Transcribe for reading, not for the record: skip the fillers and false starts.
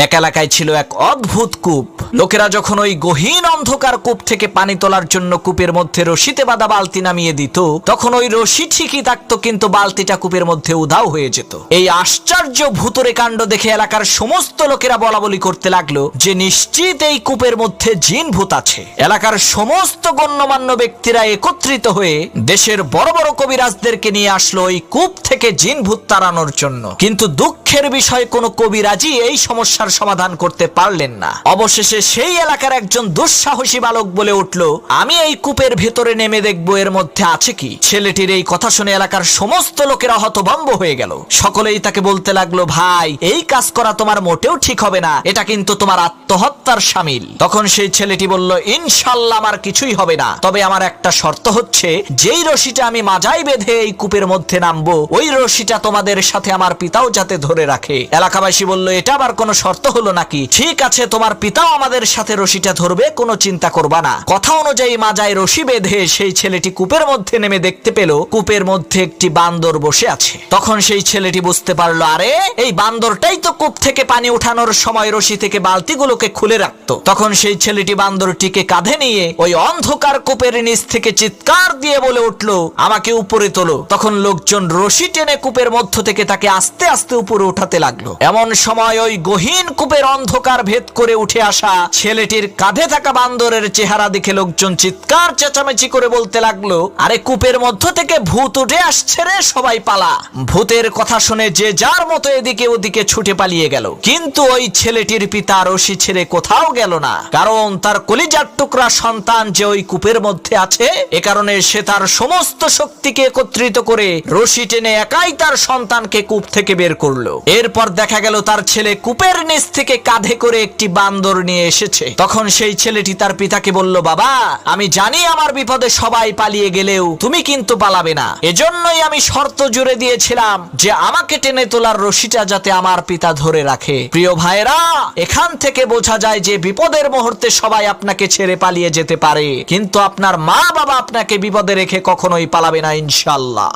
এক এলাকায় ছিল এক অদ্ভুত কূপ। লোকেরা যখন ওই গহীন অন্ধকার কূপ থেকে পানি তোলার জন্য কূপের মধ্যে রশিতে বাঁধা বালতি নামিয়ে দিত, তখন ওই রশি ঠিকই থাকতো, কিন্তু বালতিটা কূপের মধ্যে উধাও হয়ে যেত। এই আশ্চর্য ভূতুরে কাণ্ড দেখে এলাকার সমস্ত লোকেরা বলা বলি করতে লাগলো যে নিশ্চিত এই কূপের মধ্যে জিন ভূত আছে। এলাকার সমস্ত গণ্যমান্য ব্যক্তিরা একত্রিত হয়ে দেশের বড় বড় কবিরাজদেরকে নিয়ে আসলো ওই কূপ থেকে জিন ভূত তাড়ানোর জন্য। কিন্তু দুঃখের বিষয়, কোনো কবিরাজই এই সমস্যার সমাধান করতে পারলেন না। অবশেষে সেই এলাকার একজন দুঃসাহসী বালক বলে উঠল, আমি এই কূপের ভেতরে নেমে দেখবো এর মধ্যে আছে কি। ছেলেটির এই কথা শুনে এলাকার সমস্ত লোকেরা হতভম্ব হয়ে গেল। সকলেই তাকে বলতে লাগলো, ভাই এই কাজ করা তোমার মোটেও ঠিক হবে না, এটা কিন্তু তোমার আত্মহত্যার শামিল। তখন সেই ছেলেটি বলল, ইনশাল্লাহ আমার কিছুই হবে না, তবে আমার একটা শর্ত হচ্ছে, যেই রশিটা আমি মাজায় বেঁধে এই কূপের মধ্যে নামবো, ওই রশিটা তোমাদের সাথে আমার পিতাও যাতে ধরে রাখে। এলাকাবাসী বলল, এটা আবার কোনো শর্ত হলো নাকি? ঠিক আছে, তোমার পিতাও আমাদের সাথে রশিটা ধরবে, কোনো চিন্তা করবা না। কথা অনুযায়ী মাজায় রশি বেঁধে সেই ছেলেটি কূপের মধ্যে নেমে দেখতে পেল কূপের মধ্যে একটি বান্দর বসে আছে। তখন সেই ছেলেটি বুঝতে পারলো, আরে এই বান্দরটাই তো কূপ থেকে পানি উঠানোর সময় রশি থেকে বালতিগুলোকে খুলে রাখতো। তখন সেই ছেলেটি বান্দরটিকে কাঁধে নিয়ে ওই অন্ধকার কূপের নিচ থেকে চিৎকার দিয়ে বলে উঠলো, আমাকে উপরে তোলো। তখন লোকজন রশি টেনে কূপের মধ্য থেকে তাকে আস্তে আস্তে উপরে উঠাতে লাগলো। এমন সময় ওই গহীন কূপের অন্ধকার ভেদ করে উঠে আসা ছেলেটির কাঁধে থাকা বান্দরের চেহারা দেখে লোকজন চিৎকার চেঁচামেচি করে বলতে লাগলো, আরে কূপের মধ্য থেকে ভূত উঠে আসছে রে, সবাই পালা। ভূতের কথা শুনে যে যার মতো এদিকে ওদিকে ছুটে পালিয়ে গেল। কিন্তু ওই ছেলেটির পিতা রশি ছেড়ে কোথাও গেল না, কারণ তার কলিজার টুকরা সন্তান যে ওই কূপের মধ্যে আছে, এ কারণে সে তার সমস্ত শক্তিকে একত্রিত করে রশি টেনে একাই তার সন্তানকে কূপ থেকে বের করলো। এরপর দেখা গেল তার ছেলে কূপের নিচ থেকে কাঁধে করে একটি বান্দর নিয়ে এসেছে। তখন সেই ছেলেটি তার পিতাকে বলল, বাবা আমি জানি আমার বিপদে সবাই পালিয়ে গেলেও তুমি কিন্তু পালাবে না, এজন্যই আমি শর্ত জুড়ে দিয়েছিলাম যে আমাকে টেনে তোলার রশিটা যাতে আমার পিতা ধরে রাখে। প্রিয় ভাইরা, এখান থেকে বোঝা যায় যে বিপদের মুহূর্তে সবাই আপনাকে ছেড়ে পালিয়ে যেতে পারে, কিন্তু আপনার মা বাবা আপনাকে বিপদে রেখে কখনোই পালাবে না ইনশাআল্লাহ।